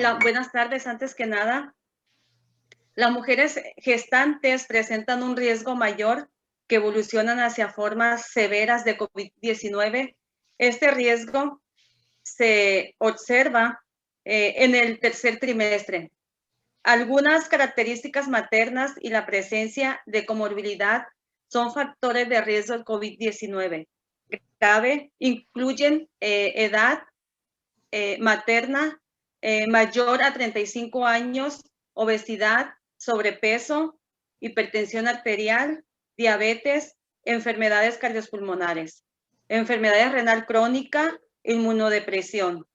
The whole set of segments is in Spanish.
Hola, buenas tardes. Antes que nada, las mujeres gestantes presentan un riesgo mayor que evolucionan hacia formas severas de COVID-19. Este riesgo se observa en el tercer trimestre. Algunas características maternas y la presencia de comorbilidad son factores de riesgo del COVID-19. Incluyen edad materna mayor a 35 años, obesidad, sobrepeso, hipertensión arterial, diabetes, enfermedades cardiopulmonares, enfermedades renal crónica, inmunosupresión.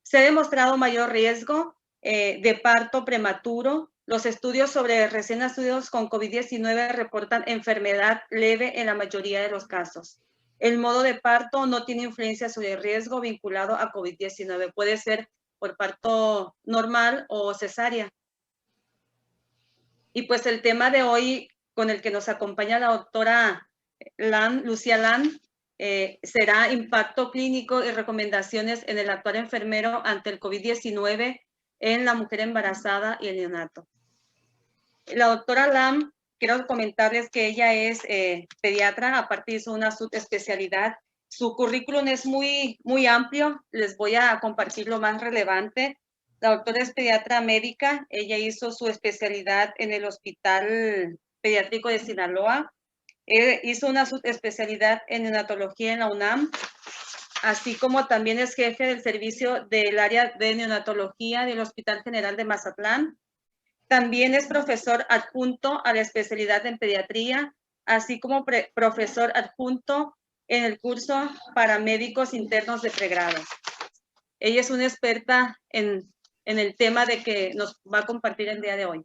Se ha demostrado mayor riesgo de parto prematuro. Los estudios sobre recién nacidos con COVID-19 reportan enfermedad leve en la mayoría de los casos. El modo de parto no tiene influencia sobre el riesgo vinculado a COVID-19. Puede ser por parto normal o cesárea. Y pues el tema de hoy con el que nos acompaña la doctora Lucía Lan, será impacto clínico y recomendaciones en el actuar enfermero ante el COVID-19 en la mujer embarazada y el neonato. La doctora Lam, quiero comentarles que ella es pediatra, aparte hizo una subespecialidad. Su currículum es muy amplio, les voy a compartir lo más relevante. La doctora es pediatra médica, ella hizo su especialidad en el Hospital Pediátrico de Sinaloa, hizo una subespecialidad en neonatología en la UNAM, así como también es jefe del servicio del área de neonatología del Hospital General de Mazatlán. También es profesor adjunto a la especialidad en pediatría, así como profesor adjunto en el curso para médicos internos de pregrado. Ella es una experta en el tema de que nos va a compartir el día de hoy.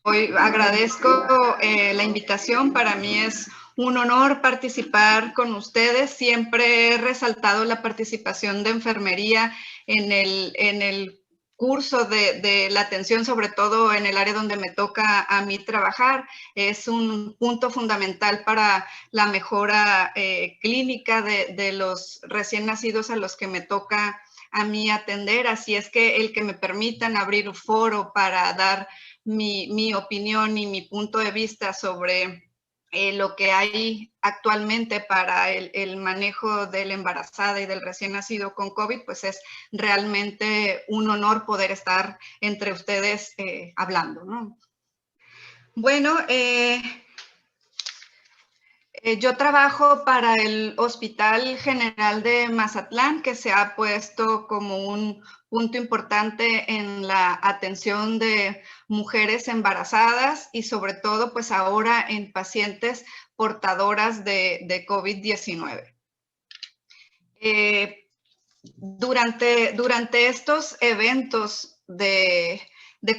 Hoy agradezco la invitación. Para mí es un honor participar con ustedes. Siempre he resaltado la participación de enfermería en el curso de la atención, sobre todo en el área donde me toca a mí trabajar. Es un punto fundamental para la mejora clínica de los recién nacidos a los que me toca a mí atender. Así es que el que me permitan abrir un foro para dar mi opinión y mi punto de vista sobre lo que hay actualmente para el manejo de la embarazada y del recién nacido con COVID, pues es realmente un honor poder estar entre ustedes hablando, ¿no? Bueno, yo trabajo para el Hospital General de Mazatlán, que se ha puesto como un punto importante en la atención de mujeres embarazadas y sobre todo, pues ahora en pacientes portadoras de COVID-19. Durante estos eventos de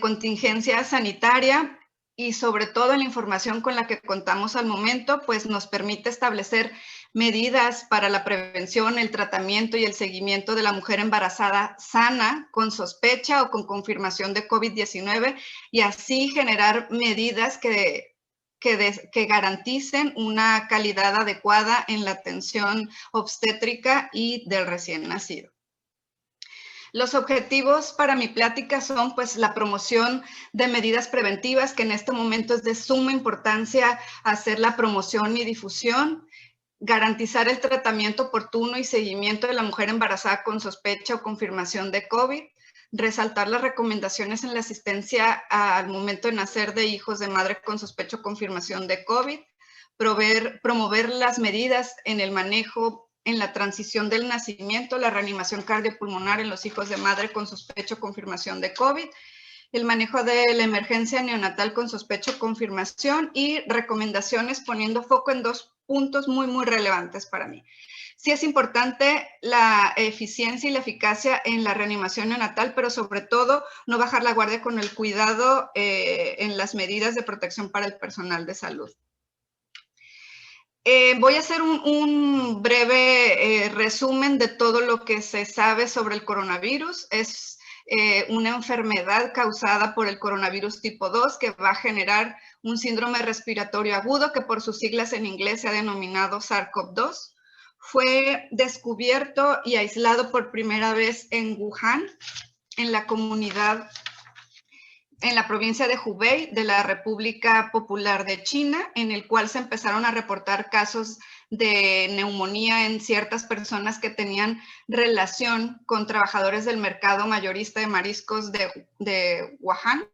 contingencia sanitaria, y sobre todo en la información con la que contamos al momento, pues nos permite establecer medidas para la prevención, el tratamiento y el seguimiento de la mujer embarazada sana, con sospecha o con confirmación de COVID-19, y así generar medidas que garanticen una calidad adecuada en la atención obstétrica y del recién nacido. Los objetivos para mi plática son pues la promoción de medidas preventivas, que en este momento es de suma importancia hacer la promoción y difusión, garantizar el tratamiento oportuno y seguimiento de la mujer embarazada con sospecha o confirmación de COVID, resaltar las recomendaciones en la asistencia al momento de nacer de hijos de madre con sospecha o confirmación de COVID, promover las medidas en el manejo en la transición del nacimiento, la reanimación cardiopulmonar en los hijos de madre con sospecha o confirmación de COVID, el manejo de la emergencia neonatal con sospecha o confirmación y recomendaciones poniendo foco en dos puntos muy relevantes para mí. Sí es importante la eficiencia y la eficacia en la reanimación neonatal, pero sobre todo no bajar la guardia con el cuidado en las medidas de protección para el personal de salud. Voy a hacer un breve resumen de todo lo que se sabe sobre el coronavirus. Es una enfermedad causada por el coronavirus tipo 2 que va a generar un síndrome respiratorio agudo que por sus siglas en inglés se ha denominado SARS-CoV-2. fue descubierto y aislado por primera vez en Wuhan, en la comunidad, en la provincia de Hubei de la República Popular de China, en el cual se empezaron a reportar casos de neumonía en ciertas personas que tenían relación con trabajadores del mercado mayorista de mariscos de Wuhan.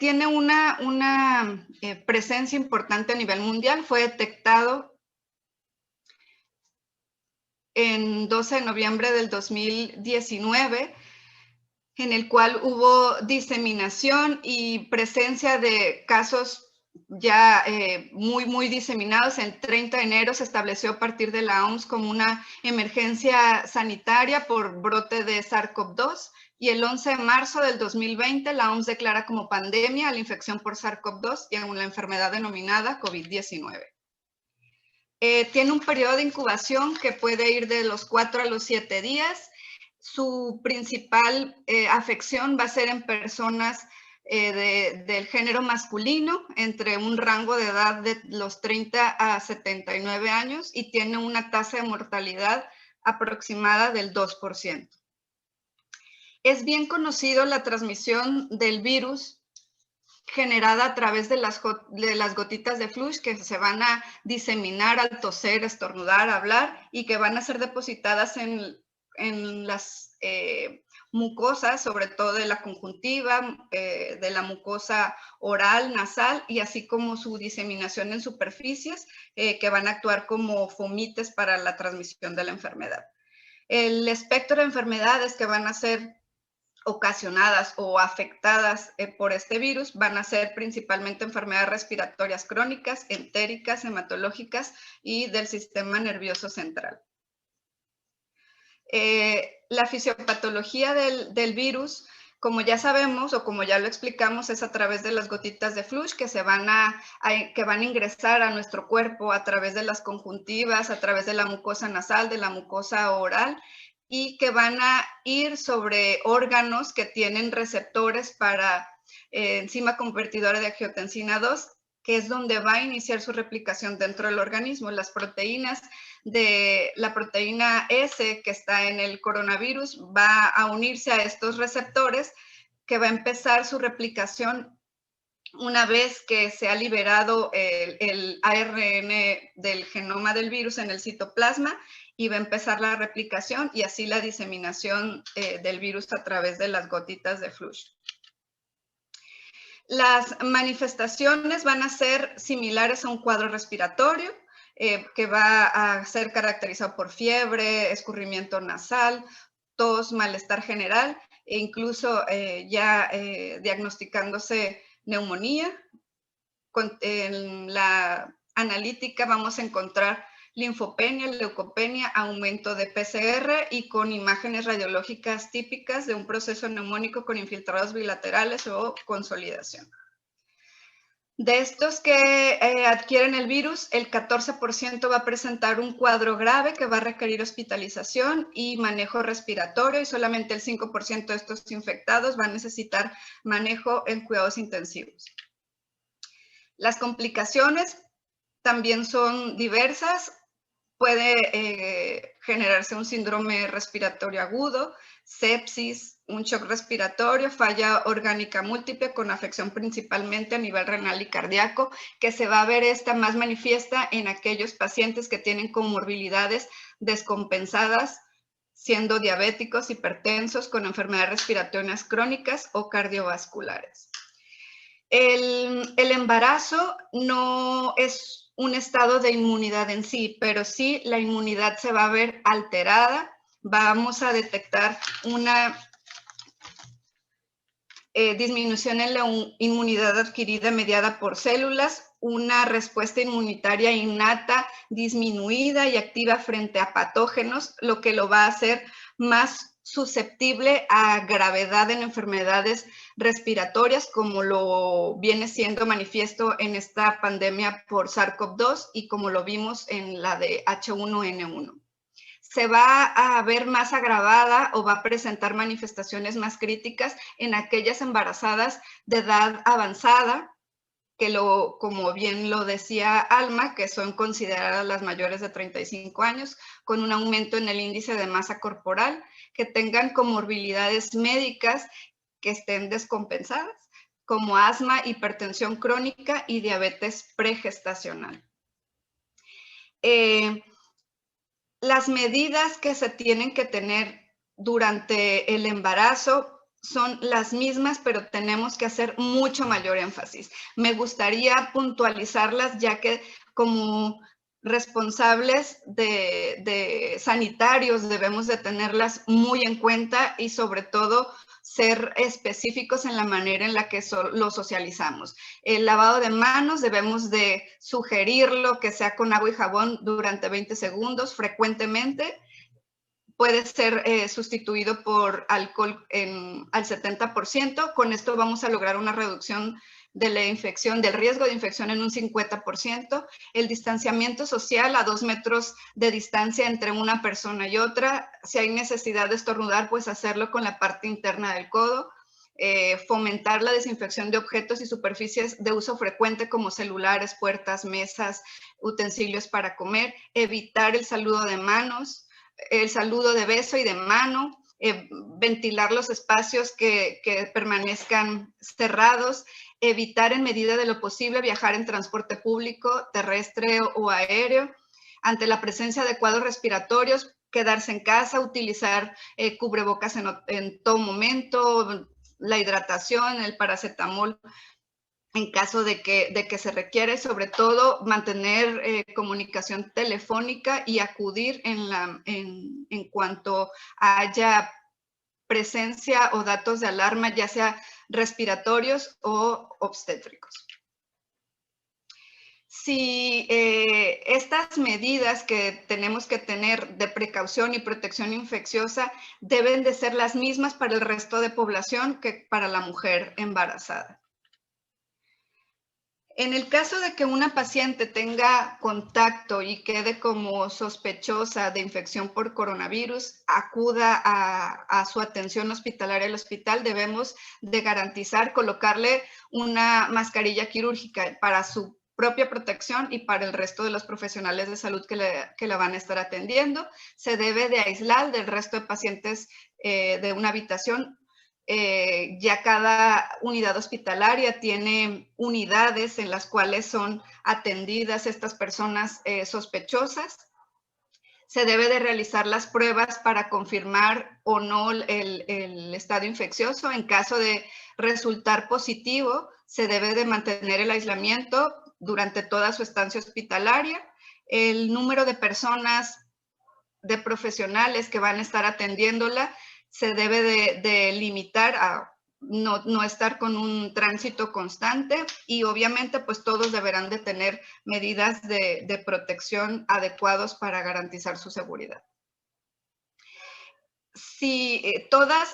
Tiene una presencia importante a nivel mundial. Fue detectado en 12 de noviembre del 2019, en el cual hubo diseminación y presencia de casos ya muy diseminados. El 30 de enero se estableció a partir de la OMS como una emergencia sanitaria por brote de SARS-CoV-2, y el 11 de marzo del 2020 la OMS declara como pandemia a la infección por SARS-CoV-2 y a una enfermedad denominada COVID-19. Tiene un periodo de incubación que puede ir de los 4 a los 7 días. Su principal afección va a ser en personas del género masculino, entre un rango de edad de los 30 a 79 años, y tiene una tasa de mortalidad aproximada del 2%. Es bien conocido la transmisión del virus generada a través de las gotitas de flush que se van a diseminar al toser, estornudar, hablar, y que van a ser depositadas en las mucosas, sobre todo de la conjuntiva, de la mucosa oral, nasal, y así como su diseminación en superficies que van a actuar como fomites para la transmisión de la enfermedad. El espectro de enfermedades que van a ser ocasionadas o afectadas por este virus van a ser principalmente enfermedades respiratorias crónicas, entéricas, hematológicas y del sistema nervioso central. La fisiopatología del virus, como ya sabemos o como ya lo explicamos, es a través de las gotitas de flush que van a ingresar a nuestro cuerpo a través de las conjuntivas, a través de la mucosa nasal, de la mucosa oral, y que van a ir sobre órganos que tienen receptores para enzima convertidora de angiotensina 2, que es donde va a iniciar su replicación dentro del organismo. Las proteínas de la proteína S que está en el coronavirus va a unirse a estos receptores, que va a empezar su replicación una vez que se ha liberado el ARN del genoma del virus en el citoplasma, y va a empezar la replicación y así la diseminación del virus a través de las gotitas de flush. Las manifestaciones van a ser similares a un cuadro respiratorio, que va a ser caracterizado por fiebre, escurrimiento nasal, tos, malestar general, e incluso ya diagnosticándose neumonía. En la analítica vamos a encontrar linfopenia, leucopenia, aumento de PCR y con imágenes radiológicas típicas de un proceso neumónico con infiltrados bilaterales o consolidación. De estos que adquieren el virus, el 14% va a presentar un cuadro grave que va a requerir hospitalización y manejo respiratorio, y solamente el 5% de estos infectados va a necesitar manejo en cuidados intensivos. Las complicaciones también son diversas. Puede generarse un síndrome respiratorio agudo, sepsis, un shock respiratorio, falla orgánica múltiple con afección principalmente a nivel renal y cardíaco, que se va a ver esta más manifiesta en aquellos pacientes que tienen comorbilidades descompensadas, siendo diabéticos, hipertensos, con enfermedades respiratorias crónicas o cardiovasculares. El embarazo no es un estado de inmunidad en sí, pero sí la inmunidad se va a ver alterada. Vamos a detectar una disminución en la inmunidad adquirida mediada por células, una respuesta inmunitaria innata disminuida y activa frente a patógenos, lo que lo va a hacer más susceptible a gravedad en enfermedades respiratorias, como lo viene siendo manifiesto en esta pandemia por SARS-CoV-2 y como lo vimos en la de H1N1. se va a ver más agravada o va a presentar manifestaciones más críticas en aquellas embarazadas de edad avanzada, que como bien lo decía Alma, que son consideradas las mayores de 35 años, con un aumento en el índice de masa corporal, que tengan comorbilidades médicas que estén descompensadas, como asma, hipertensión crónica y diabetes pregestacional. Las medidas que se tienen que tener durante el embarazo son las mismas, pero tenemos que hacer mucho mayor énfasis. Me gustaría puntualizarlas, ya que como responsables de sanitarios debemos de tenerlas muy en cuenta y sobre todo ser específicos en la manera en la que lo socializamos. El lavado de manos debemos de sugerirlo que sea con agua y jabón durante 20 segundos frecuentemente. Puede ser sustituido por alcohol al 70%. Con esto vamos a lograr una reducción de la infección, del riesgo de infección en un 50%. El distanciamiento social a 2 metros de distancia entre una persona y otra. Si hay necesidad de estornudar, pues hacerlo con la parte interna del codo. Fomentar la desinfección de objetos y superficies de uso frecuente como celulares, puertas, mesas, utensilios para comer. Evitar el saludo de manos, el saludo de beso y de mano, ventilar los espacios que permanezcan cerrados, evitar en medida de lo posible viajar en transporte público, terrestre o aéreo. Ante la presencia de cuadros respiratorios, quedarse en casa, utilizar cubrebocas en todo momento, la hidratación, el paracetamol en caso de que se requiere, sobre todo mantener comunicación telefónica y acudir en cuanto haya presencia o datos de alarma, ya sea respiratorios o obstétricos. Si estas medidas que tenemos que tener de precaución y protección infecciosa deben de ser las mismas para el resto de población que para la mujer embarazada. En el caso de que una paciente tenga contacto y quede como sospechosa de infección por coronavirus, acuda a su atención hospitalaria al hospital, debemos de garantizar colocarle una mascarilla quirúrgica para su propia protección y para el resto de los profesionales de salud que la van a estar atendiendo. Se debe de aislar del resto de pacientes de una habitación. Ya cada unidad hospitalaria tiene unidades en las cuales son atendidas estas personas sospechosas. Se debe de realizar las pruebas para confirmar o no el estado infeccioso. En caso de resultar positivo, se debe de mantener el aislamiento durante toda su estancia hospitalaria. El número de personas, de profesionales que van a estar atendiéndola, se debe de limitar a no estar con un tránsito constante y obviamente pues todos deberán de tener medidas de protección adecuados para garantizar su seguridad. Si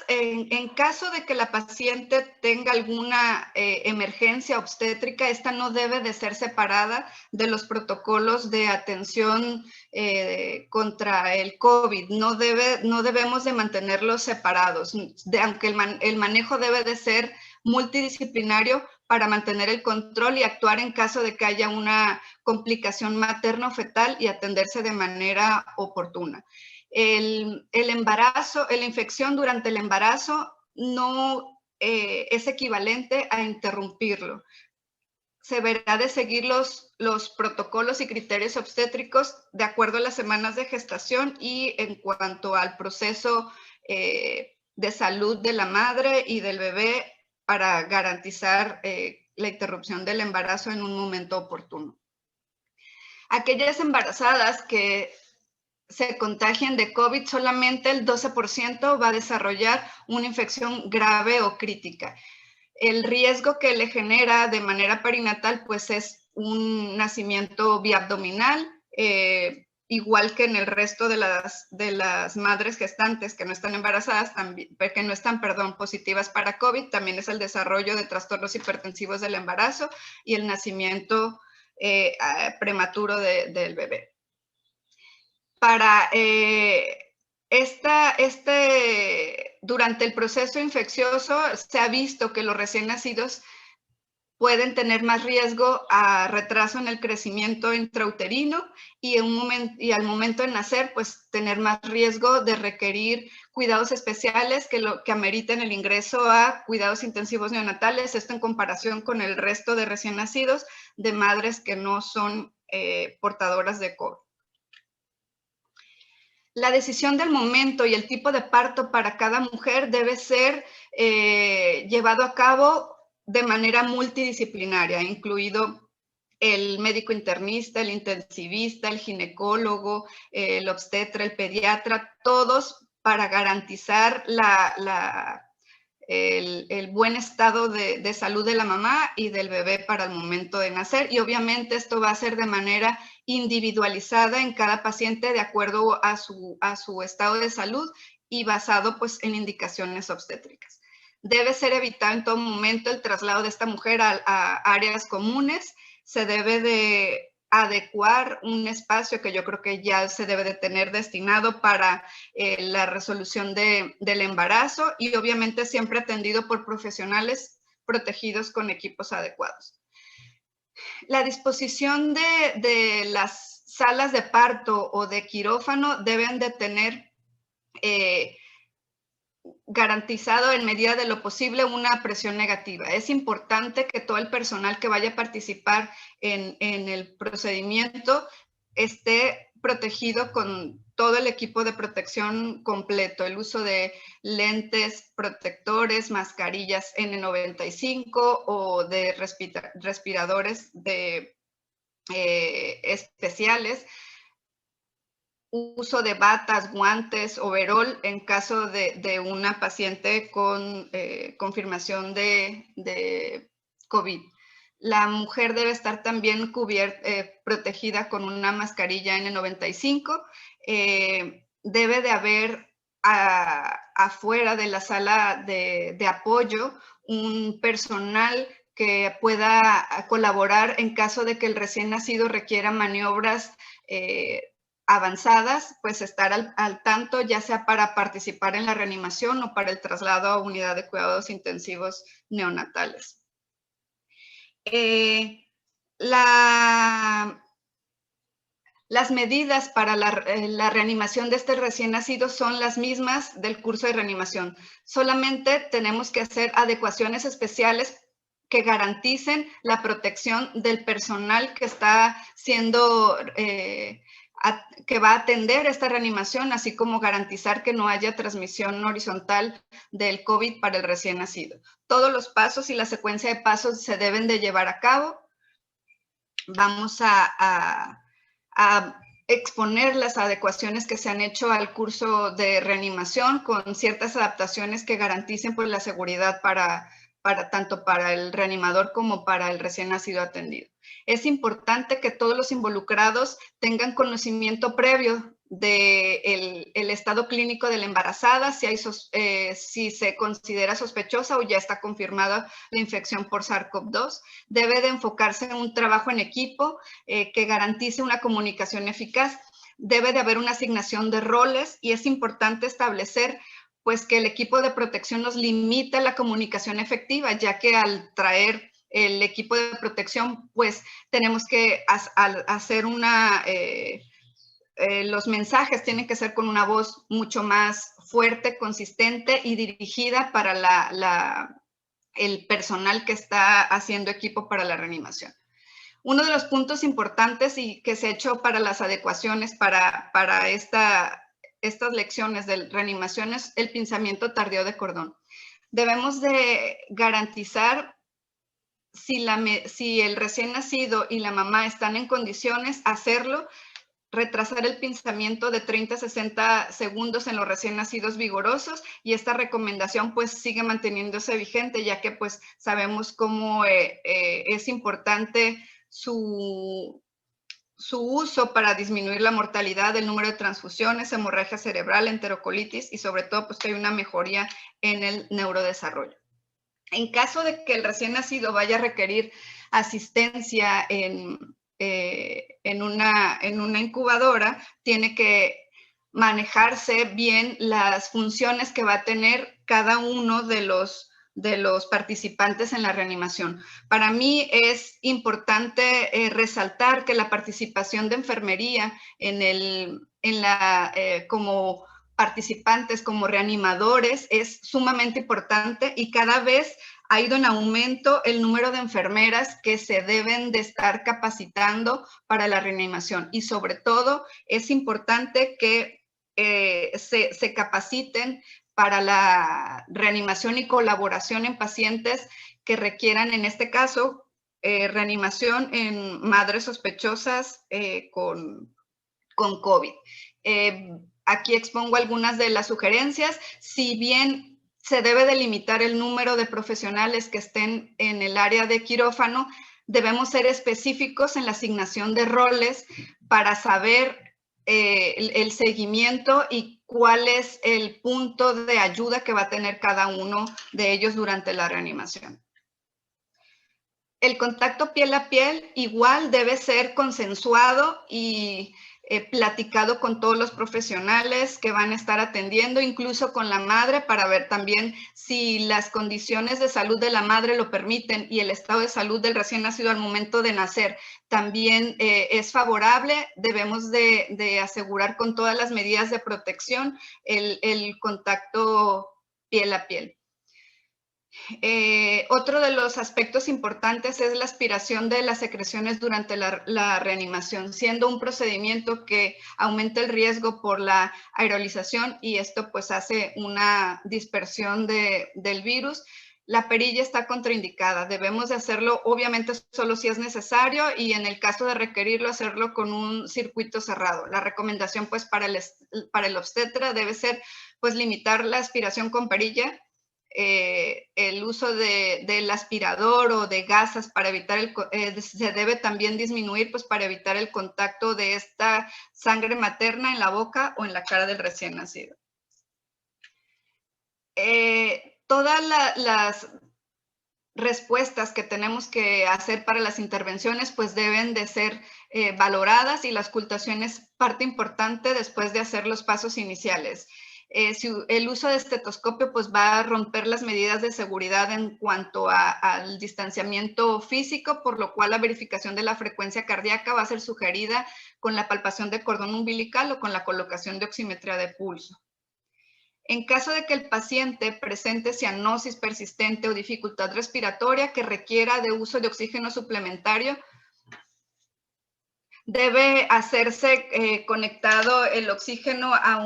en caso de que la paciente tenga alguna emergencia obstétrica, esta no debe de ser separada de los protocolos de atención contra el COVID. No debemos de mantenerlos separados, aunque el manejo debe de ser multidisciplinario para mantener el control y actuar en caso de que haya una complicación materno-fetal y atenderse de manera oportuna. El embarazo, la infección durante el embarazo no es equivalente a interrumpirlo. Se verá de seguir los protocolos y criterios obstétricos de acuerdo a las semanas de gestación y en cuanto al proceso de salud de la madre y del bebé para garantizar la interrupción del embarazo en un momento oportuno. Aquellas embarazadas que se contagian de COVID, solamente el 12% va a desarrollar una infección grave o crítica. El riesgo que le genera de manera perinatal, pues es un nacimiento biabdominal, igual que en el resto de las madres gestantes que no están embarazadas, que no están, positivas para COVID, también es el desarrollo de trastornos hipertensivos del embarazo y el nacimiento prematuro del bebé. para durante el proceso infeccioso se ha visto que los recién nacidos pueden tener más riesgo a retraso en el crecimiento intrauterino y al momento de nacer, pues tener más riesgo de requerir cuidados especiales que ameriten el ingreso a cuidados intensivos neonatales, esto en comparación con el resto de recién nacidos de madres que no son portadoras de COVID. La decisión del momento y el tipo de parto para cada mujer debe ser llevado a cabo de manera multidisciplinaria, incluido el médico internista, el intensivista, el ginecólogo, el obstetra, el pediatra, todos para garantizar el buen estado de salud de la mamá y del bebé para el momento de nacer. Y obviamente esto va a ser de manera individualizada en cada paciente de acuerdo a su estado de salud y basado pues en indicaciones obstétricas. Debe ser evitado en todo momento el traslado de esta mujer a áreas comunes. Se debe de adecuar un espacio que yo creo que ya se debe de tener destinado para la resolución del embarazo y obviamente siempre atendido por profesionales protegidos con equipos adecuados. La disposición de las salas de parto o de quirófano deben de tener garantizado en medida de lo posible una presión negativa. Es importante que todo el personal que vaya a participar en el procedimiento esté protegido con todo el equipo de protección completo, el uso de lentes protectores, mascarillas N95 o de respiradores especiales, uso de batas, guantes, overol en caso de una paciente con confirmación de COVID. La mujer debe estar también protegida con una mascarilla N95. Debe de haber afuera de la sala de apoyo un personal que pueda colaborar en caso de que el recién nacido requiera maniobras avanzadas, pues estar al tanto, ya sea para participar en la reanimación o para el traslado a unidad de cuidados intensivos neonatales. Las medidas para la reanimación de este recién nacido son las mismas del curso de reanimación. Solamente tenemos que hacer adecuaciones especiales que garanticen la protección del personal que está siendo que va a atender esta reanimación, así como garantizar que no haya transmisión horizontal del COVID para el recién nacido. Todos los pasos y la secuencia de pasos se deben de llevar a cabo. Vamos a exponer las adecuaciones que se han hecho al curso de reanimación con ciertas adaptaciones que garanticen pues, la seguridad tanto para el reanimador como para el recién nacido atendido. Es importante que todos los involucrados tengan conocimiento previo del estado clínico de la embarazada, si se considera sospechosa o ya está confirmada la infección por SARS-CoV-2. Debe de enfocarse en un trabajo en equipo que garantice una comunicación eficaz. Debe de haber una asignación de roles y es importante establecer pues que el equipo de protección nos limita la comunicación efectiva, ya que al traer el equipo de protección, pues tenemos que hacer los mensajes tienen que ser con una voz mucho más fuerte, consistente y dirigida para el personal que está haciendo equipo para la reanimación. Uno de los puntos importantes y que se ha hecho para las adecuaciones para estas lecciones de reanimación es el pinzamiento tardío de cordón. Debemos de garantizar si el recién nacido y la mamá están en condiciones, hacerlo, retrasar el pinzamiento de 30 a 60 segundos en los recién nacidos vigorosos y esta recomendación pues sigue manteniéndose vigente ya que pues sabemos cómo es importante su uso para disminuir la mortalidad, el número de transfusiones, hemorragia cerebral, enterocolitis y sobre todo pues que hay una mejoría en el neurodesarrollo. En caso de que el recién nacido vaya a requerir asistencia en en una incubadora, tiene que manejarse bien las funciones que va a tener cada uno de los participantes en la reanimación. Para mí es importante resaltar que la participación de enfermería como participantes, como reanimadores, es sumamente importante y cada vez ha ido en aumento el número de enfermeras que se deben de estar capacitando para la reanimación. Y sobre todo es importante que se capaciten para la reanimación y colaboración en pacientes que requieran, en este caso, reanimación en madres sospechosas con COVID. Aquí expongo algunas de las sugerencias. Si bien se debe delimitar el número de profesionales que estén en el área de quirófano, debemos ser específicos en la asignación de roles para saber el seguimiento y cuál es el punto de ayuda que va a tener cada uno de ellos durante la reanimación. El contacto piel a piel igual debe ser consensuado y platicado con todos los profesionales que van a estar atendiendo, incluso con la madre, para ver también si las condiciones de salud de la madre lo permiten y el estado de salud del recién nacido al momento de nacer también es favorable. Debemos de asegurar con todas las medidas de protección el contacto piel a piel. Otro de los aspectos importantes es la aspiración de las secreciones durante la reanimación, siendo un procedimiento que aumenta el riesgo por la aerolización y esto pues hace una dispersión del virus. La perilla está contraindicada, debemos de hacerlo obviamente solo si es necesario y en el caso de requerirlo hacerlo con un circuito cerrado. La recomendación pues para el obstetra debe ser pues limitar la aspiración con perilla, el uso del aspirador o de gasas para evitar se debe también disminuir pues para evitar el contacto de esta sangre materna en la boca o en la cara del recién nacido. Todas las respuestas que tenemos que hacer para las intervenciones pues deben de ser valoradas y la auscultación es parte importante después de hacer los pasos iniciales. Si el uso de estetoscopio pues va a romper las medidas de seguridad en cuanto al distanciamiento físico, por lo cual la verificación de la frecuencia cardíaca va a ser sugerida con la palpación de cordón umbilical o con la colocación de oximetría de pulso. En caso de que el paciente presente cianosis persistente o dificultad respiratoria que requiera de uso de oxígeno suplementario, debe hacerse conectado el oxígeno a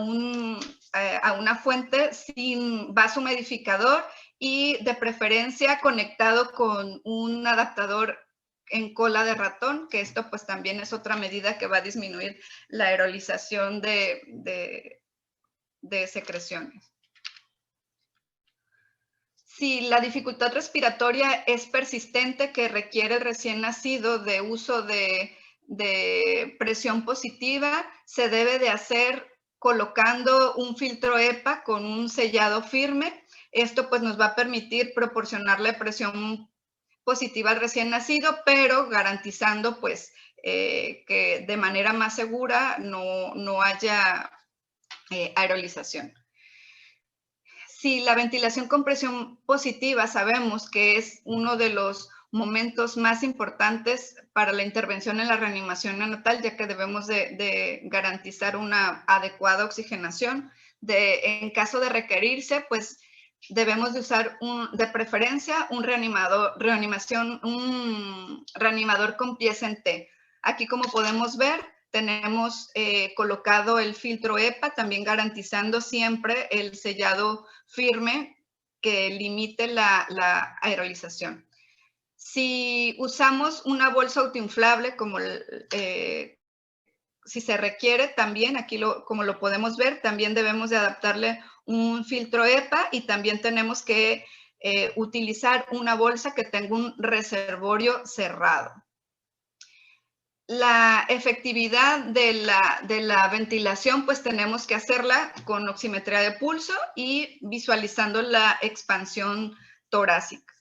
una fuente sin vaso humidificador y de preferencia conectado con un adaptador en cola de ratón, que esto pues también es otra medida que va a disminuir la aerolización de secreciones. Si la dificultad respiratoria es persistente que requiere el recién nacido de uso de presión positiva, se debe de hacer colocando un filtro EPA con un sellado firme. Esto pues nos va a permitir proporcionarle presión positiva al recién nacido, pero garantizando pues que de manera más segura no haya aerolización. Si la ventilación con presión positiva sabemos que es uno de los momentos más importantes para la intervención en la reanimación neonatal, ya que debemos de garantizar una adecuada oxigenación. En caso de requerirse, pues debemos de usar de preferencia un reanimador con pies en T. Aquí, como podemos ver, tenemos colocado el filtro EPA, también garantizando siempre el sellado firme que limite la aerolización. Si usamos una bolsa autoinflable, como si se requiere, también aquí como lo podemos ver, también debemos de adaptarle un filtro EPA y también tenemos que utilizar una bolsa que tenga un reservorio cerrado. La efectividad de la ventilación, pues tenemos que hacerla con oximetría de pulso y visualizando la expansión torácica.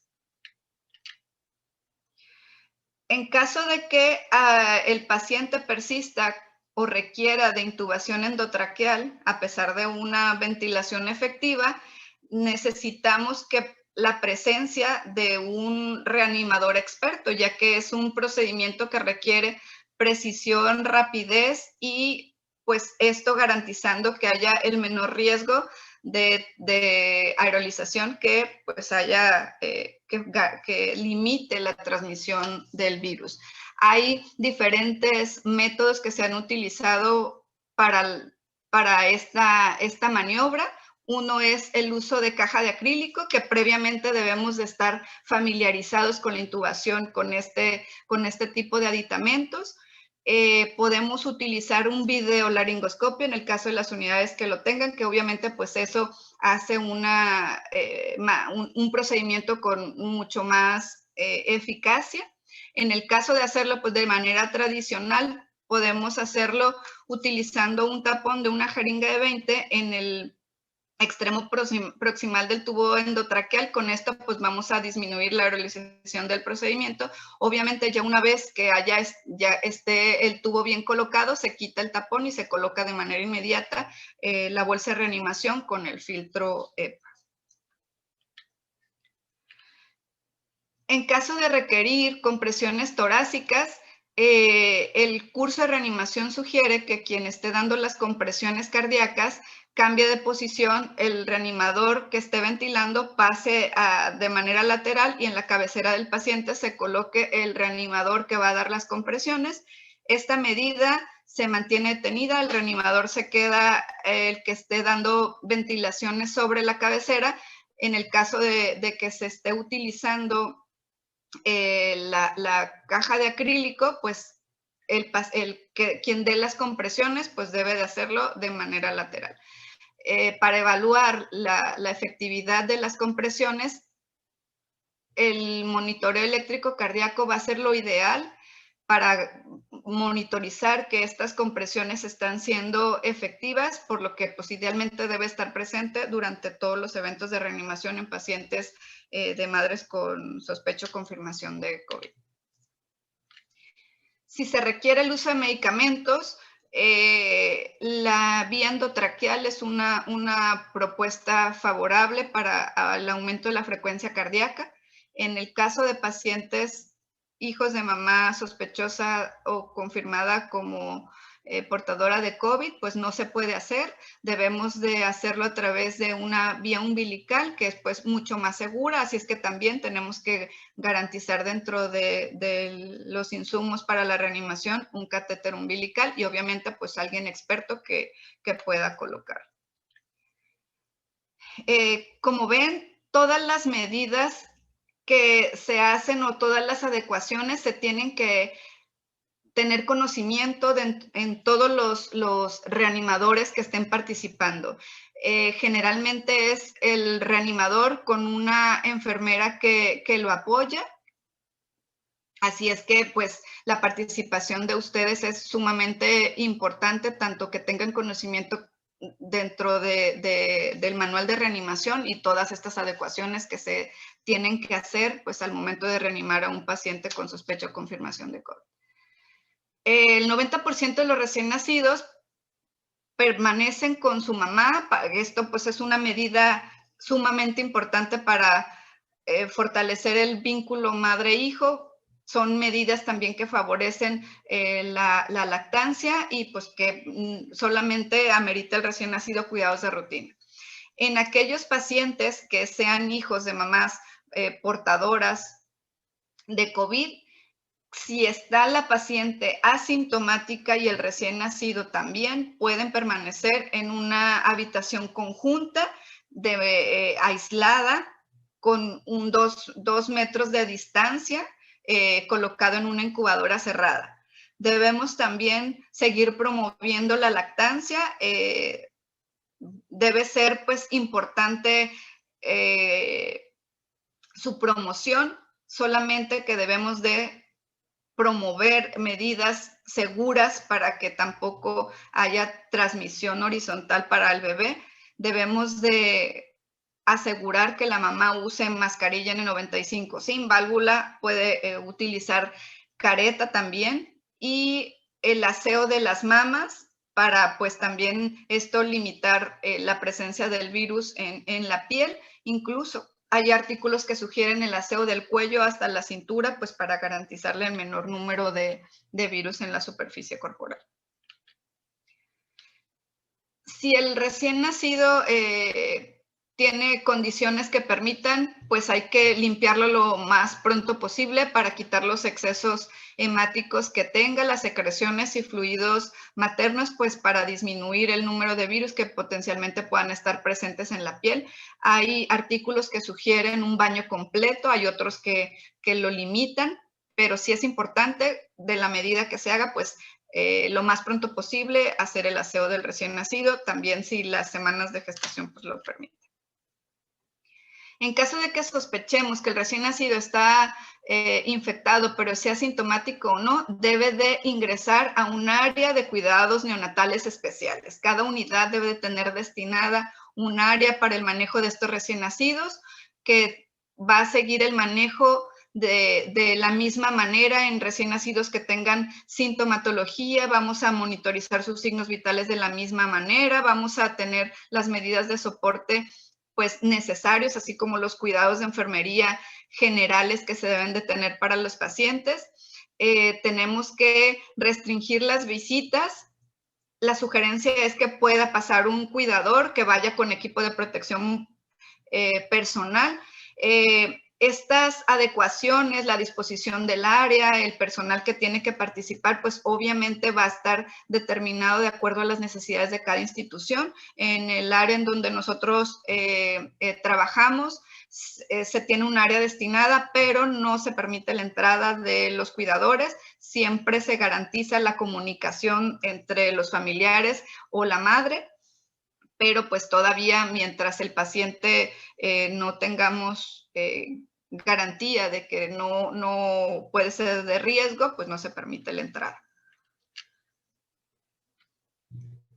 En caso de que el paciente persista o requiera de intubación endotraqueal, a pesar de una ventilación efectiva, necesitamos que la presencia de un reanimador experto, ya que es un procedimiento que requiere precisión, rapidez y pues esto garantizando que haya el menor riesgo de aerolización que pues haya, que limite la transmisión del virus. Hay diferentes métodos que se han utilizado para esta maniobra. Uno es el uso de caja de acrílico, que previamente debemos de estar familiarizados con la intubación con este tipo de aditamentos. Podemos utilizar un videolaringoscopio en el caso de las unidades que lo tengan, que obviamente pues eso hace un procedimiento con mucho más eficacia. En el caso de hacerlo pues de manera tradicional, podemos hacerlo utilizando un tapón de una jeringa de 20 en el extremo proximal del tubo endotraqueal. Con esto pues vamos a disminuir la aerolización del procedimiento. Obviamente ya una vez que ya esté el tubo bien colocado, se quita el tapón y se coloca de manera inmediata la bolsa de reanimación con el filtro EPA. En caso de requerir compresiones torácicas, el curso de reanimación sugiere que quien esté dando las compresiones cardíacas cambie de posición, el reanimador que esté ventilando pase de manera lateral y en la cabecera del paciente se coloque el reanimador que va a dar las compresiones. Esta medida se mantiene detenida, el reanimador se queda el que esté dando ventilaciones sobre la cabecera. En el caso de que se esté utilizando la caja de acrílico, pues quien dé las compresiones pues debe de hacerlo de manera lateral. Para evaluar la efectividad de las compresiones, el monitoreo eléctrico cardíaco va a ser lo ideal para monitorizar que estas compresiones están siendo efectivas, por lo que pues idealmente debe estar presente durante todos los eventos de reanimación en pacientes de madres con sospecha o confirmación de COVID. Si se requiere el uso de medicamentos, la vía endotraqueal es una propuesta favorable para el aumento de la frecuencia cardíaca. En el caso de pacientes hijos de mamá sospechosa o confirmada como portadora de COVID, pues no se puede hacer. Debemos de hacerlo a través de una vía umbilical, que es pues mucho más segura, así es que también tenemos que garantizar dentro de los insumos para la reanimación un catéter umbilical y obviamente pues alguien experto que pueda colocar. Como ven, todas las medidas que se hacen o todas las adecuaciones se tienen que tener conocimiento en todos los reanimadores que estén participando. Generalmente es el reanimador con una enfermera que lo apoya. Así es que pues la participación de ustedes es sumamente importante, tanto que tengan conocimiento dentro del manual de reanimación y todas estas adecuaciones que se tienen que hacer pues al momento de reanimar a un paciente con sospecha o confirmación de COVID. El 90% de los recién nacidos permanecen con su mamá. Esto pues es una medida sumamente importante para fortalecer el vínculo madre-hijo. Son medidas también que favorecen la lactancia y pues que solamente amerita el recién nacido cuidados de rutina. En aquellos pacientes que sean hijos de mamás portadoras de COVID, si está la paciente asintomática y el recién nacido también, pueden permanecer en una habitación conjunta, aislada, con 2 metros de distancia, colocado en una incubadora cerrada. Debemos también seguir promoviendo la lactancia. Debe ser pues importante su promoción, solamente que debemos de promover medidas seguras para que tampoco haya transmisión horizontal para el bebé. Debemos de asegurar que la mamá use mascarilla N95. Sin válvula puede utilizar careta también, y el aseo de las mamas para pues también esto limitar la presencia del virus en la piel. Incluso hay artículos que sugieren el aseo del cuello hasta la cintura, pues para garantizarle el menor número de virus en la superficie corporal. Si el recién nacido tiene condiciones que permitan, pues hay que limpiarlo lo más pronto posible para quitar los excesos hemáticos que tenga, las secreciones y fluidos maternos, pues para disminuir el número de virus que potencialmente puedan estar presentes en la piel. Hay artículos que sugieren un baño completo, hay otros que lo limitan, pero sí es importante, de la medida que se haga, pues lo más pronto posible hacer el aseo del recién nacido, también si las semanas de gestación pues lo permiten. En caso de que sospechemos que el recién nacido está infectado, pero sea sintomático o no, debe de ingresar a un área de cuidados neonatales especiales. Cada unidad debe de tener destinada un área para el manejo de estos recién nacidos, que va a seguir el manejo de la misma manera en recién nacidos que tengan sintomatología. Vamos a monitorizar sus signos vitales de la misma manera, vamos a tener las medidas de soporte pues necesarios, así como los cuidados de enfermería generales que se deben de tener para los pacientes. Tenemos que restringir las visitas. La sugerencia es que pueda pasar un cuidador que vaya con equipo de protección personal. Estas adecuaciones, la disposición del área, el personal que tiene que participar, pues obviamente va a estar determinado de acuerdo a las necesidades de cada institución. En el área en donde nosotros trabajamos, se tiene un área destinada, pero no se permite la entrada de los cuidadores. Siempre se garantiza la comunicación entre los familiares o la madre, pero pues todavía mientras el paciente no tengamos garantía de que no puede ser de riesgo, pues no se permite la entrada.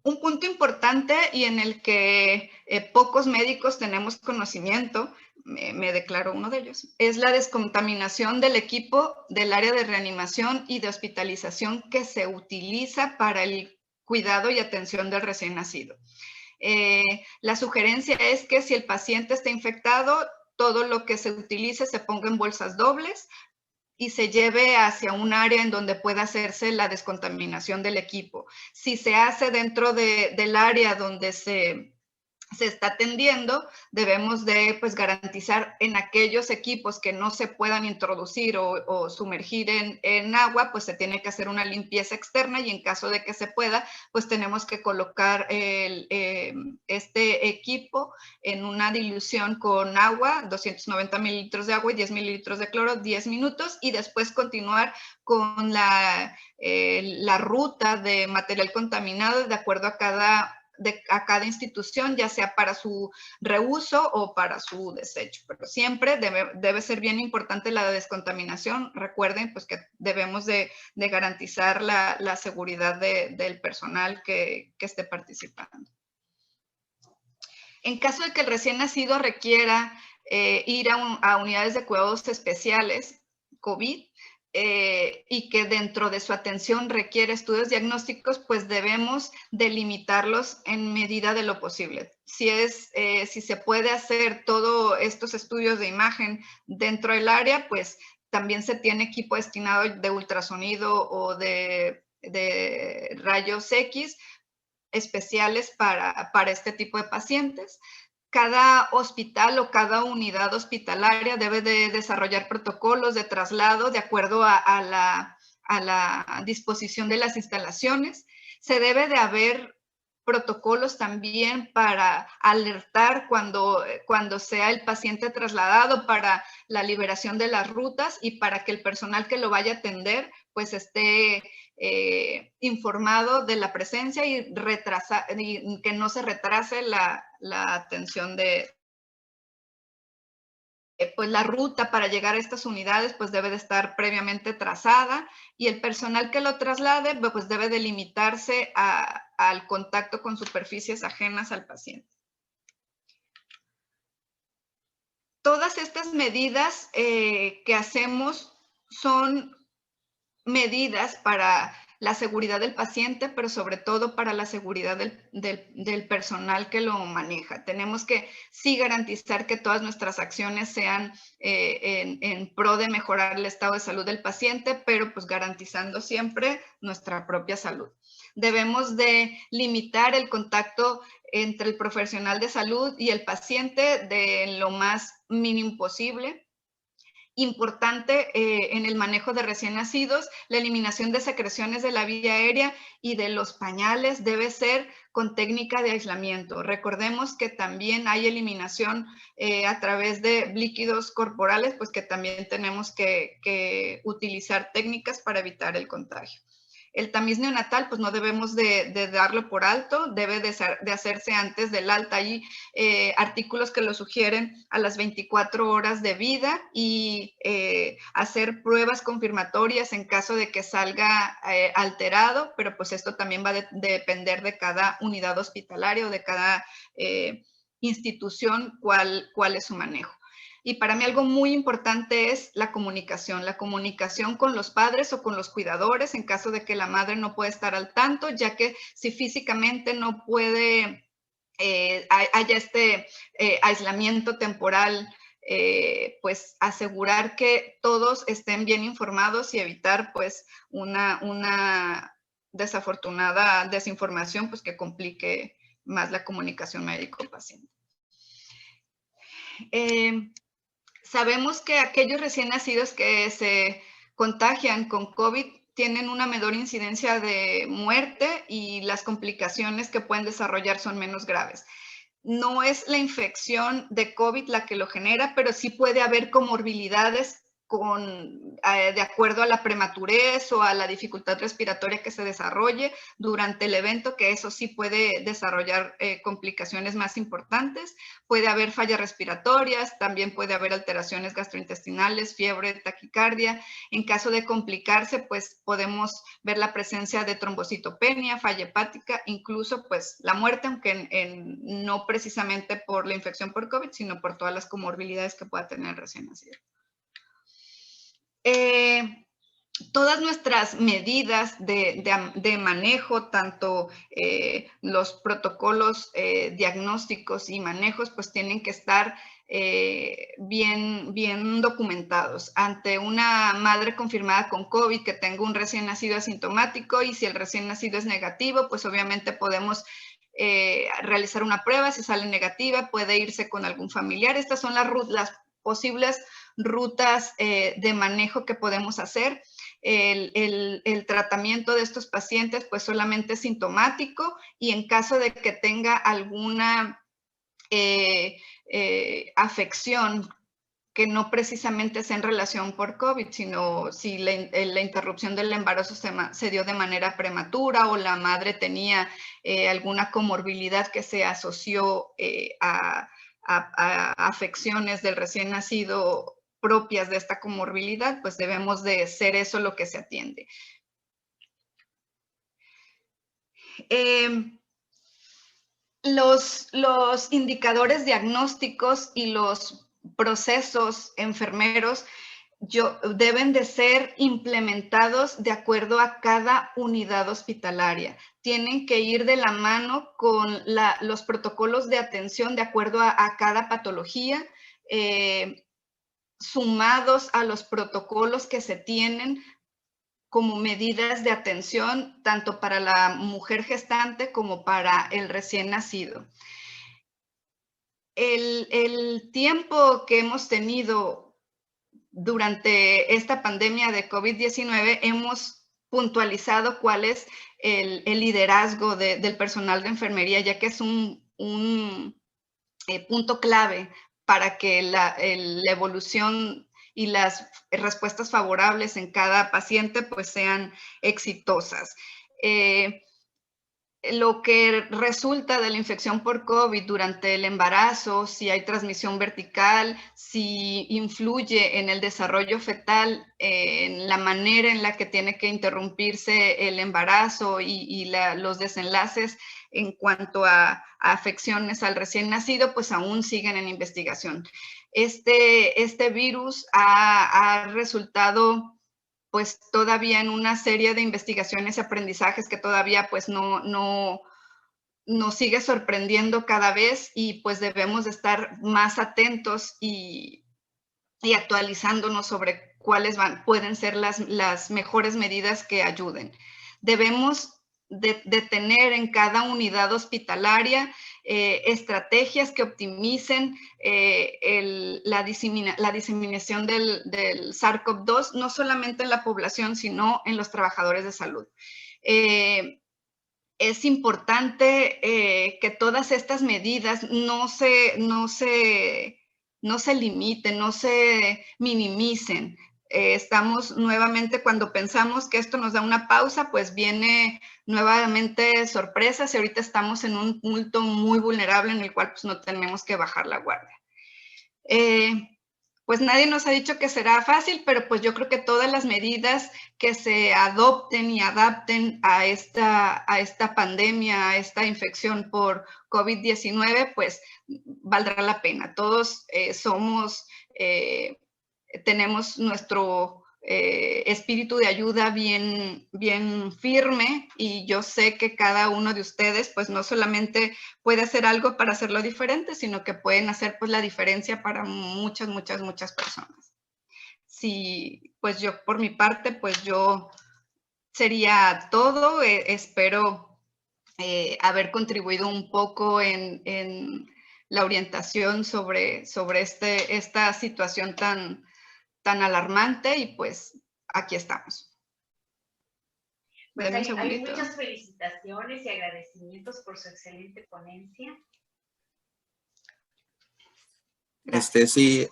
Un punto importante y en el que pocos médicos tenemos conocimiento, me declaro uno de ellos, es la descontaminación del equipo del área de reanimación y de hospitalización que se utiliza para el cuidado y atención del recién nacido. La sugerencia es que si el paciente está infectado, todo lo que se utilice se ponga en bolsas dobles y se lleve hacia un área en donde pueda hacerse la descontaminación del equipo. Si se hace dentro del área donde se está atendiendo, debemos de pues garantizar en aquellos equipos que no se puedan introducir o sumergir en agua, pues se tiene que hacer una limpieza externa y en caso de que se pueda, pues tenemos que colocar este equipo en una dilución con agua, 290 mililitros de agua y 10 mililitros de cloro, 10 minutos y después continuar con la ruta de material contaminado de acuerdo a cada institución, ya sea para su reuso o para su desecho. Pero siempre debe ser bien importante la descontaminación. Recuerden pues, que debemos de garantizar la seguridad del personal que esté participando. En caso de que el recién nacido requiera ir a unidades de cuidados especiales, COVID, y que dentro de su atención requiere estudios diagnósticos, pues debemos delimitarlos en medida de lo posible. Si se puede hacer todos estos estudios de imagen dentro del área, pues también se tiene equipo destinado de ultrasonido o de rayos X especiales para este tipo de pacientes. Cada hospital o cada unidad hospitalaria debe de desarrollar protocolos de traslado de acuerdo a la disposición de las instalaciones. Se debe de haber protocolos también para alertar cuando sea el paciente trasladado para la liberación de las rutas y para que el personal que lo vaya a atender pues esté informado de la presencia y que no se retrase la atención de pues la ruta para llegar a estas unidades pues debe de estar previamente trazada y el personal que lo traslade pues debe de limitarse al contacto con superficies ajenas al paciente. Todas estas medidas que hacemos son medidas para la seguridad del paciente, pero sobre todo para la seguridad del personal que lo maneja. Tenemos que sí garantizar que todas nuestras acciones sean en pro de mejorar el estado de salud del paciente, pero pues garantizando siempre nuestra propia salud. Debemos de limitar el contacto entre el profesional de salud y el paciente de lo más mínimo posible. Importante en el manejo de recién nacidos, la eliminación de secreciones de la vía aérea y de los pañales debe ser con técnica de aislamiento. Recordemos que también hay eliminación a través de líquidos corporales, pues que también tenemos que utilizar técnicas para evitar el contagio. El tamiz neonatal, pues no debemos de darlo por alto, debe de hacerse antes del alta. Hay artículos que lo sugieren a las 24 horas de vida y hacer pruebas confirmatorias en caso de que salga alterado, pero pues esto también va a depender de cada unidad hospitalaria o de cada institución cuál es su manejo. Y para mí algo muy importante es la comunicación con los padres o con los cuidadores en caso de que la madre no pueda estar al tanto, ya que si físicamente no puede, haya este aislamiento temporal, pues asegurar que todos estén bien informados y evitar pues una desafortunada desinformación pues que complique más la comunicación médico-paciente. Sabemos que aquellos recién nacidos que se contagian con COVID tienen una menor incidencia de muerte y las complicaciones que pueden desarrollar son menos graves. No es la infección de COVID la que lo genera, pero sí puede haber comorbilidades de acuerdo a la prematurez o a la dificultad respiratoria que se desarrolle durante el evento, que eso sí puede desarrollar complicaciones más importantes. Puede haber fallas respiratorias, también puede haber alteraciones gastrointestinales, fiebre, taquicardia. En caso de complicarse, pues podemos ver la presencia de trombocitopenia, falla hepática, incluso pues la muerte, aunque no precisamente por la infección por COVID, sino por todas las comorbilidades que pueda tener el recién nacido. Todas nuestras medidas de manejo, tanto los protocolos diagnósticos y manejos, pues tienen que estar bien documentados. Ante una madre confirmada con COVID que tenga un recién nacido asintomático y si el recién nacido es negativo, pues obviamente podemos realizar una prueba. Si sale negativa, puede irse con algún familiar. Estas son las posibles rutas de manejo que podemos hacer. El tratamiento de estos pacientes pues solamente es sintomático y en caso de que tenga alguna afección que no precisamente es en relación por COVID, sino si la interrupción del embarazo se dio de manera prematura o la madre tenía alguna comorbilidad que se asoció a afecciones del recién nacido propias de esta comorbilidad, pues debemos de ser eso lo que se atiende. Los indicadores diagnósticos y los procesos enfermeros deben de ser implementados de acuerdo a cada unidad hospitalaria. Tienen que ir de la mano con los protocolos de atención de acuerdo a cada patología, sumados a los protocolos que se tienen como medidas de atención tanto para la mujer gestante como para el recién nacido. El tiempo que hemos tenido durante esta pandemia de COVID-19 hemos puntualizado cuál es el liderazgo del personal de enfermería, ya que es un punto clave para que la evolución y las respuestas favorables en cada paciente pues sean exitosas. Lo que resulta de la infección por COVID durante el embarazo, si hay transmisión vertical, si influye en el desarrollo fetal, en la manera en la que tiene que interrumpirse el embarazo y los desenlaces en cuanto a afecciones al recién nacido, pues aún siguen en investigación. Este virus ha resultado pues todavía en una serie de investigaciones y aprendizajes que todavía pues nos sigue sorprendiendo cada vez, y pues debemos de estar más atentos y actualizándonos sobre cuáles pueden ser las mejores medidas que ayuden. Debemos de tener en cada unidad hospitalaria estrategias que optimicen la diseminación del SARS-CoV-2, no solamente en la población, sino en los trabajadores de salud. Es importante que todas estas medidas no se limiten, no se minimicen. Estamos nuevamente, cuando pensamos que esto nos da una pausa, pues viene nuevamente sorpresas, y ahorita estamos en un punto muy vulnerable en el cual pues no tenemos que bajar la guardia. Pues nadie nos ha dicho que será fácil, pero pues yo creo que todas las medidas que se adopten y adapten a esta pandemia, a esta infección por COVID-19, pues valdrá la pena. Todos tenemos nuestro espíritu de ayuda bien firme, y yo sé que cada uno de ustedes pues no solamente puede hacer algo para hacerlo diferente, sino que pueden hacer pues la diferencia para muchas personas. Sí, pues yo por mi parte pues yo sería todo. Espero haber contribuido un poco en la orientación sobre esta situación tan alarmante, y pues aquí estamos. Pues hay muchas felicitaciones y agradecimientos por su excelente ponencia. Sí,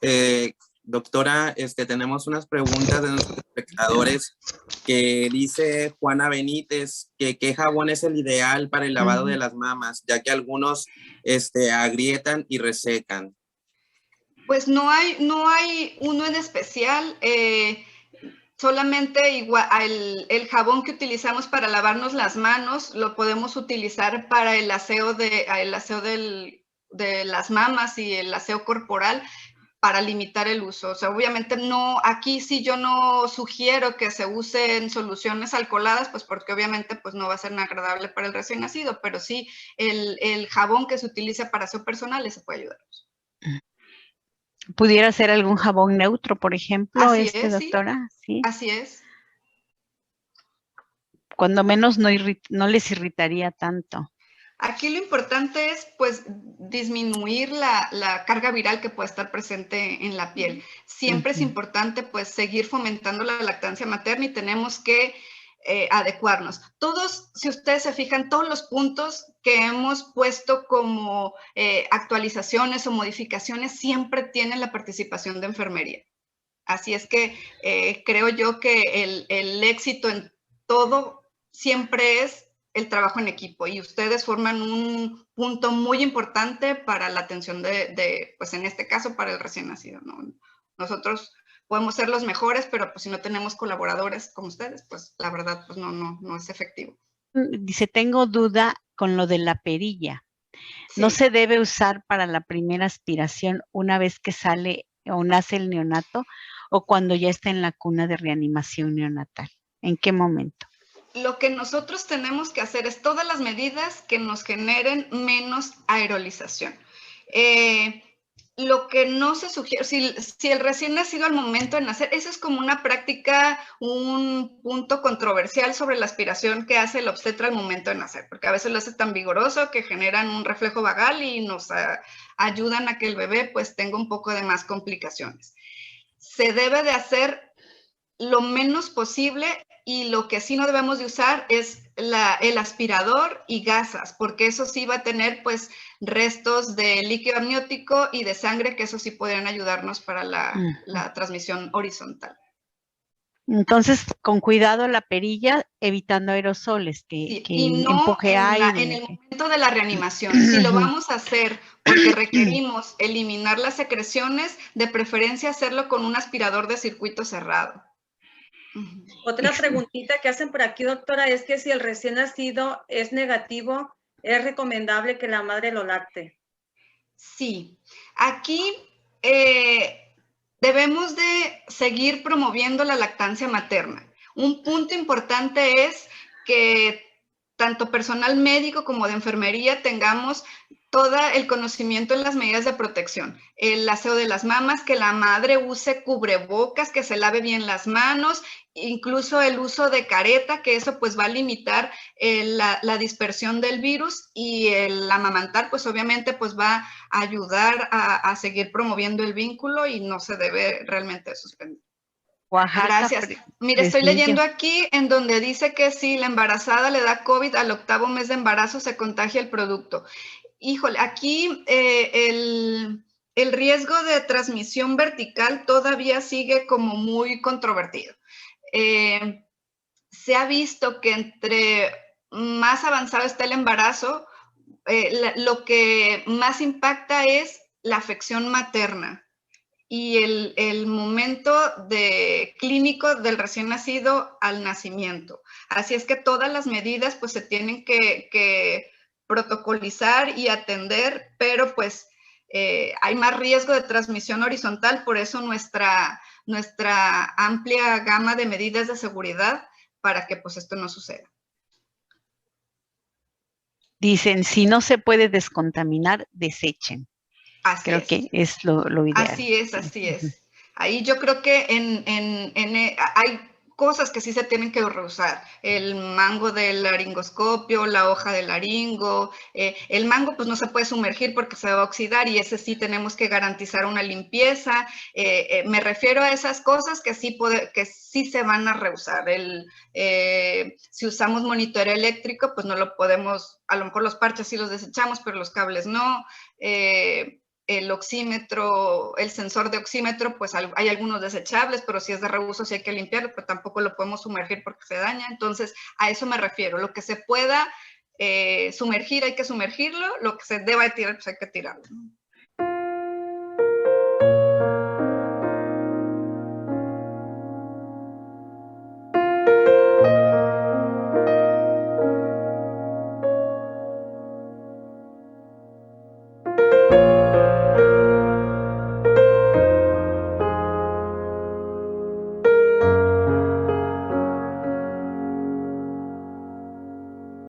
doctora, tenemos unas preguntas de nuestros espectadores, que dice Juana Benítez que qué jabón es el ideal para el lavado de las mamas, ya que algunos agrietan y resecan. Pues no hay uno en especial. Solamente el jabón que utilizamos para lavarnos las manos lo podemos utilizar para el aseo de las mamas y el aseo corporal, para limitar el uso. O sea, obviamente aquí sí yo no sugiero que se usen soluciones alcoholadas, pues porque obviamente pues no va a ser nada agradable para el recién nacido, pero sí el jabón que se utiliza para aseo personal, ese puede ayudarnos. ¿Pudiera ser algún jabón neutro, por ejemplo, Así es, doctora? Sí. Así es. Cuando menos no les irritaría tanto. Aquí lo importante es pues disminuir la carga viral que puede estar presente en la piel. Siempre es importante pues seguir fomentando la lactancia materna, y tenemos que adecuarnos. Todos, si ustedes se fijan, todos los puntos que hemos puesto como actualizaciones o modificaciones siempre tienen la participación de enfermería. Así es que creo yo que el éxito en todo siempre es el trabajo en equipo, y ustedes forman un punto muy importante para la atención pues en este caso, para el recién nacido, ¿no? Nosotros podemos ser los mejores, pero pues si no tenemos colaboradores como ustedes, pues la verdad pues no es efectivo. Dice, tengo duda con lo de la perilla. Sí. ¿No se debe usar para la primera aspiración una vez que sale o nace el neonato, o cuando ya está en la cuna de reanimación neonatal? ¿En qué momento? Lo que nosotros tenemos que hacer es todas las medidas que nos generen menos aerolización. Lo que no se sugiere, si el recién nacido al momento de nacer, eso es como una práctica, un punto controversial sobre la aspiración que hace el obstetra al momento de nacer, porque a veces lo hace tan vigoroso que generan un reflejo vagal y nos ayudan a que el bebé pues tenga un poco de más complicaciones. Se debe de hacer lo menos posible, y lo que sí no debemos de usar es el aspirador y gasas, porque eso sí va a tener pues restos de líquido amniótico y de sangre, que eso sí podrían ayudarnos para la transmisión horizontal. Entonces, con cuidado la perilla, evitando aerosoles que y no empuje aire. En el momento de la reanimación. Si lo vamos a hacer porque requerimos eliminar las secreciones, de preferencia hacerlo con un aspirador de circuito cerrado. Otra preguntita que hacen por aquí, doctora, es que si el recién nacido es negativo, ¿es recomendable que la madre lo lacte? Sí. Aquí debemos de seguir promoviendo la lactancia materna. Un punto importante es que tanto personal médico como de enfermería tengamos todo el conocimiento en las medidas de protección, el aseo de las mamas, que la madre use cubrebocas, que se lave bien las manos, incluso el uso de careta, que eso pues va a limitar la dispersión del virus, y el amamantar pues obviamente pues va a ayudar a seguir promoviendo el vínculo y no se debe realmente suspender. Oaxaca. Gracias. Mire, estoy leyendo aquí en donde dice que si la embarazada le da COVID al 8º mes de embarazo, se contagia el producto. Híjole, aquí el riesgo de transmisión vertical todavía sigue como muy controvertido. Se ha visto que entre más avanzado está el embarazo, lo que más impacta es la afección materna y el momento clínico del recién nacido al nacimiento. Así es que todas las medidas pues se tienen que protocolizar y atender, pero pues hay más riesgo de transmisión horizontal, por eso nuestra amplia gama de medidas de seguridad para que pues esto no suceda. Dicen, si no se puede descontaminar, desechen. Creo que es lo ideal. Así es, así es. Ahí yo creo que hay cosas que sí se tienen que reusar. El mango del laringoscopio, la hoja de laringo. El mango pues no se puede sumergir porque se va a oxidar y ese sí tenemos que garantizar una limpieza. Me refiero a esas cosas que sí se van a reusar. Si usamos monitoreo eléctrico, pues no lo podemos, a lo mejor los parches sí los desechamos, pero los cables no. El oxímetro, el sensor de oxímetro, pues hay algunos desechables, pero si es de reuso sí hay que limpiarlo, pero tampoco lo podemos sumergir porque se daña. Entonces, a eso me refiero. Lo que se pueda sumergir, hay que sumergirlo. Lo que se deba tirar, pues hay que tirarlo.